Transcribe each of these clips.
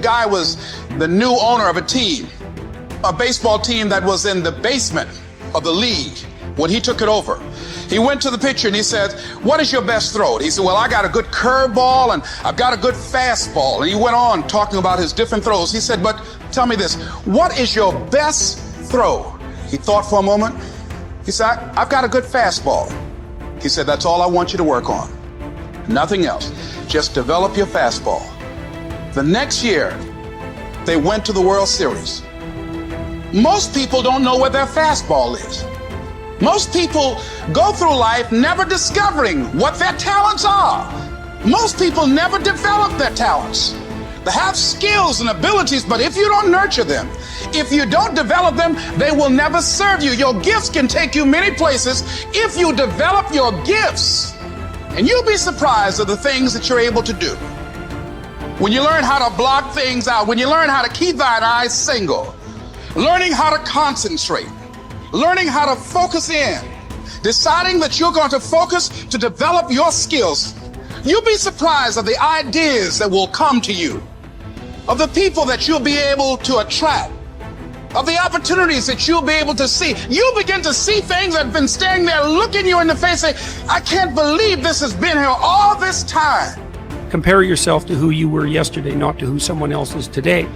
guy was the new owner of a baseball team that was in the basement of the league when he took it over. He went to the pitcher and he said, what is your best throw? He said, well, I got a good curveball and I've got a good fastball. And he went on talking about his different throws. He said, but tell me this, what is your best throw? He thought for a moment. He said, I've got a good fastball. He said, that's all I want you to work on. Nothing else. Just develop your fastball. The next year, they went to the World Series. Most people don't know where their fastball is. Most people go through life never discovering what their talents are. Most people never develop their talents. They have skills and abilities, but if you don't nurture them, if you don't develop them, they will never serve you. Your gifts can take you many places if you develop your gifts. And you'll be surprised at the things that you're able to do. When you learn how to block things out, when you learn how to keep thine eyes single, learning how to concentrate, learning how to focus in, deciding that you're going to focus to develop your skills, you'll be surprised at the ideas that will come to you, of the people that you'll be able to attract, of the opportunities that you'll be able to see. You'll begin to see things that have been standing there looking you in the face saying, I can't believe this has been here all this time. Compare yourself to who you were yesterday, not to who someone else is today.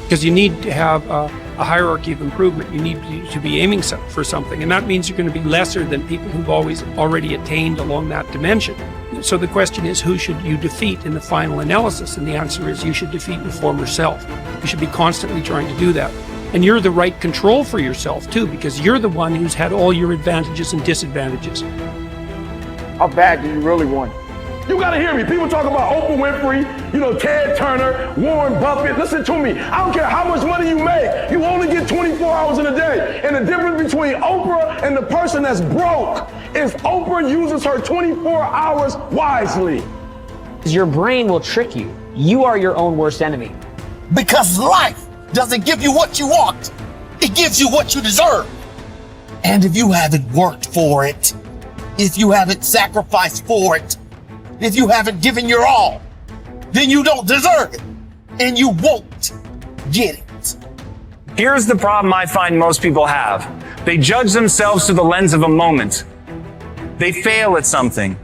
Because you need to have a hierarchy of improvement. You need to be aiming for something. And that means you're going to be lesser than people who've already attained along that dimension. So the question is, who should you defeat in the final analysis? And the answer is, you should defeat your former self. You should be constantly trying to do that. And you're the right control for yourself too, because you're the one who's had all your advantages and disadvantages. How bad do you really want it? You gotta hear me. People talk about Oprah Winfrey, Ted Turner, Warren Buffett. Listen to me. I don't care how much money you make. You only get 24 hours in a day. And the difference between Oprah and the person that's broke is Oprah uses her 24 hours wisely. Your brain will trick you. You are your own worst enemy. Because life doesn't give you what you want. It gives you what you deserve. And if you haven't worked for it, if you haven't sacrificed for it, if you haven't given your all, then you don't deserve it, and you won't get it. Here's the problem I find most people have. They judge themselves through the lens of a moment. They fail at something.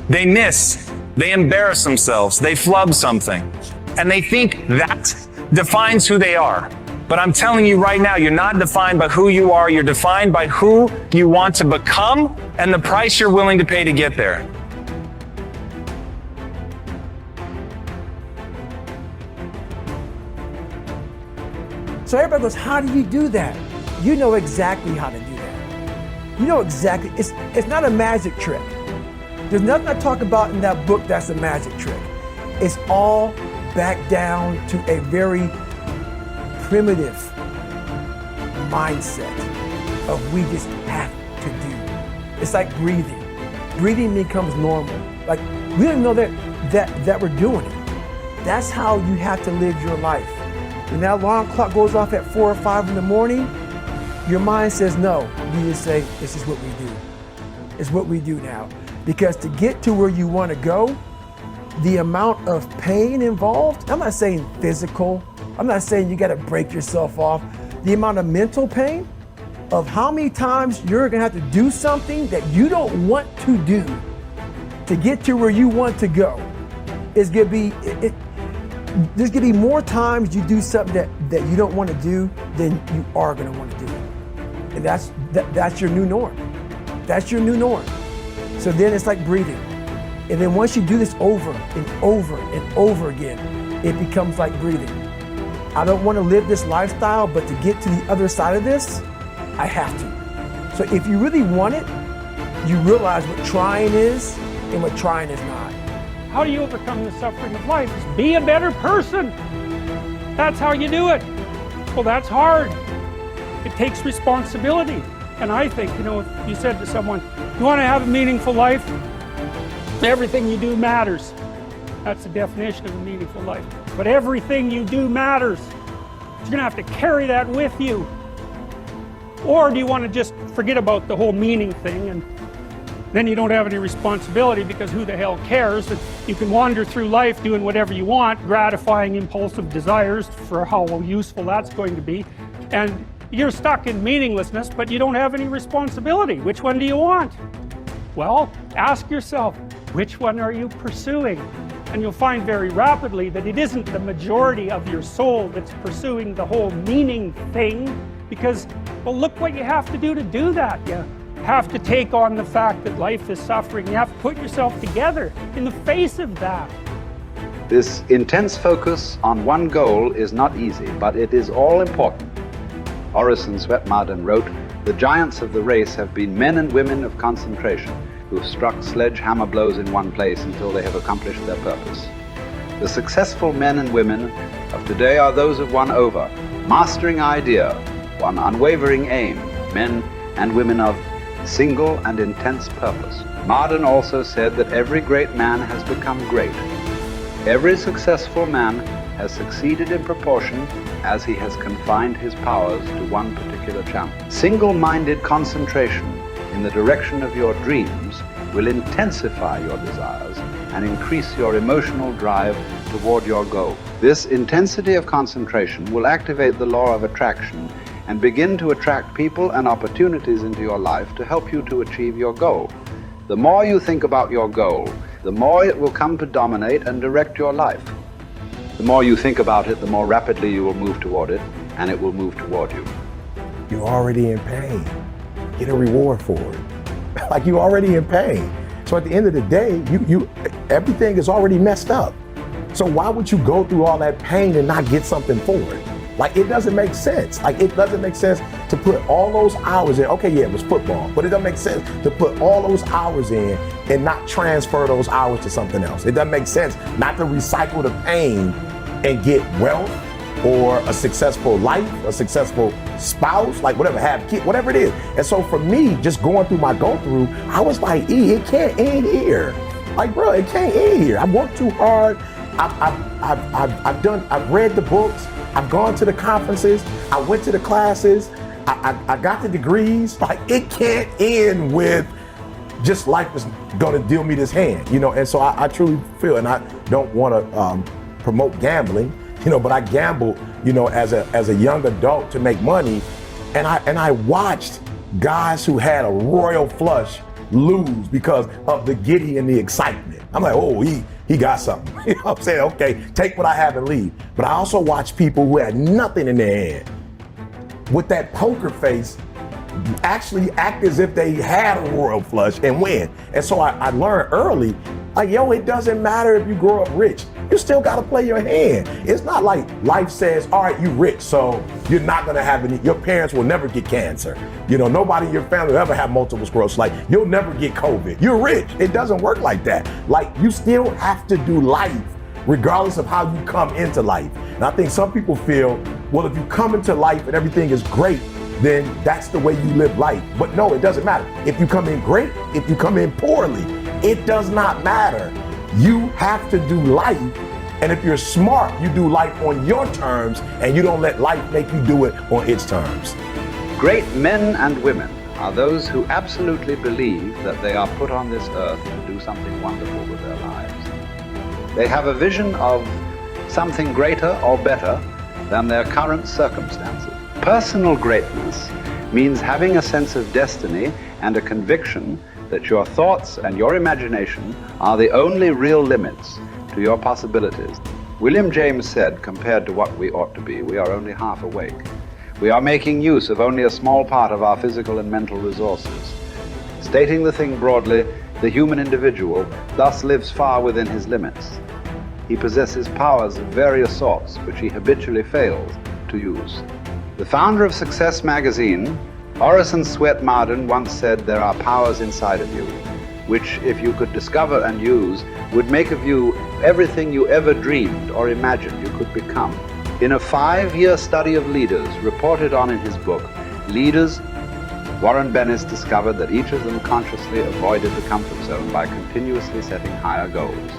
They miss. They embarrass themselves. They flub something. And they think that defines who they are. But I'm telling you right now, you're not defined by who you are. You're defined by who you want to become and the price you're willing to pay to get there. So everybody goes, how do you do that? You know exactly how to do that. You know exactly, it's not a magic trick. There's nothing I talk about in that book that's a magic trick. It's all back down to a very primitive mindset of we just have to do. It's like breathing. Breathing becomes normal. Like we don't know that we're doing it. That's how you have to live your life. When that alarm clock goes off at 4 or 5 in the morning, your mind says no. You just say, this is what we do. It's what we do now. Because to get to where you want to go, the amount of pain involved, I'm not saying physical, I'm not saying you got to break yourself off. The amount of mental pain of how many times you're going to have to do something that you don't want to do to get to where you want to go is going to be, there's going to be more times you do something that you don't want to do than you are going to want to do. And that's your new norm. That's your new norm. So then it's like breathing. And then once you do this over and over and over again, it becomes like breathing. I don't want to live this lifestyle, but to get to the other side of this, I have to. So if you really want it, you realize what trying is and what trying is not. How do you overcome the suffering of life? Is be a better person. That's how you do it. Well, that's hard. It takes responsibility. And I think, if you said to someone, you want to have a meaningful life? Everything you do matters. That's the definition of a meaningful life. But everything you do matters. You're going to have to carry that with you. Or do you want to just forget about the whole meaning thing and then you don't have any responsibility, because who the hell cares? You can wander through life doing whatever you want, gratifying impulsive desires for how useful that's going to be, and you're stuck in meaninglessness, but you don't have any responsibility. Which one do you want? Well, ask yourself, which one are you pursuing? And you'll find very rapidly that it isn't the majority of your soul that's pursuing the whole meaning thing, because, well, look what you have to do that. You have to take on the fact that life is suffering. You have to put yourself together in the face of that. This intense focus on one goal is not easy, but it is all important. Orison Swett Marden wrote, "The giants of the race have been men and women of concentration, who have struck sledgehammer blows in one place until they have accomplished their purpose. The successful men and women of today are those of one over, mastering idea, one unwavering aim, men and women of single and intense purpose." Marden also said that every great man has become great. Every successful man has succeeded in proportion as he has confined his powers to one particular channel. Single-minded concentration in the direction of your dreams will intensify your desires and increase your emotional drive toward your goal. This intensity of concentration will activate the law of attraction and begin to attract people and opportunities into your life to help you to achieve your goal. The more you think about your goal, the more it will come to dominate and direct your life. The more you think about it, the more rapidly you will move toward it, and it will move toward you. You're already in pain. Get a reward for it. Like, you're already in pain. So at the end of the day, everything is already messed up. So why would you go through all that pain and not get something for it? Like, it doesn't make sense. Like, it doesn't make sense to put all those hours in. Okay, yeah, it was football, but it doesn't make sense to put all those hours in and not transfer those hours to something else. It doesn't make sense not to recycle the pain and get wealth or a successful life, a successful spouse, like whatever, have kids, whatever it is. And so for me, just going through my go-through, I was like, it can't end here. Like, bro, it can't end here. I've worked too hard. I've read the books. I've gone to the conferences. I went to the classes. I got the degrees. Like, it can't end with just life is gonna deal me this hand, you know? And so I truly feel, and I don't wanna promote gambling, you know, but I gambled, you know, as a young adult to make money. And I watched guys who had a royal flush lose because of the giddy and the excitement. I'm like, oh, he got something. You know what I'm saying? Okay, take what I have and leave. But I also watched people who had nothing in their hand with that poker face actually act as if they had a royal flush and win. And so I learned early, like, yo, it doesn't matter if you grow up rich. You still gotta play your hand. It's not like life says, all right, you rich, so you're not gonna have any, your parents will never get cancer. You know, nobody in your family will ever have multiple sclerosis. Like, you'll never get COVID. You're rich. It doesn't work like that. Like, you still have to do life regardless of how you come into life. And I think some people feel, well, if you come into life and everything is great, then that's the way you live life. But no, it doesn't matter. If you come in great, if you come in poorly, it does not matter. You have to do life. And if you're smart, you do life on your terms and you don't let life make you do it on its terms. Great men and women are those who absolutely believe that they are put on this earth to do something wonderful with their lives. They have a vision of something greater or better than their current circumstances. Personal greatness means having a sense of destiny and a conviction that your thoughts and your imagination are the only real limits to your possibilities. William James said, compared to what we ought to be, we are only half awake. We are making use of only a small part of our physical and mental resources. Stating the thing broadly, the human individual thus lives far within his limits. He possesses powers of various sorts which he habitually fails to use. The founder of Success magazine, Orison Swett Marden, once said, there are powers inside of you, which, if you could discover and use, would make of you everything you ever dreamed or imagined you could become. In a 5-year study of leaders reported on in his book, Leaders, Warren Bennis discovered that each of them consciously avoided the comfort zone by continuously setting higher goals.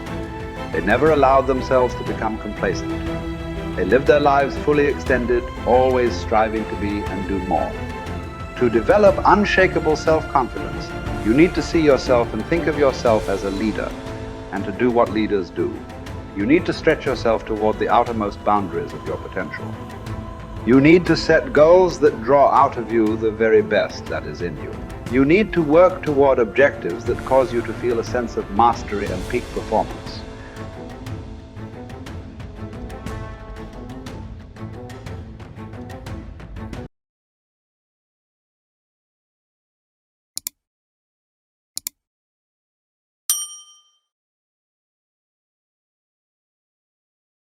They never allowed themselves to become complacent. They lived their lives fully extended, always striving to be and do more. To develop unshakable self-confidence, You need to see yourself and think of yourself as a leader, and to do what leaders do. You need to stretch yourself toward the outermost boundaries of your potential. You need to set goals that draw out of you the very best that is in you. You need to work toward objectives that cause you to feel a sense of mastery and peak performance.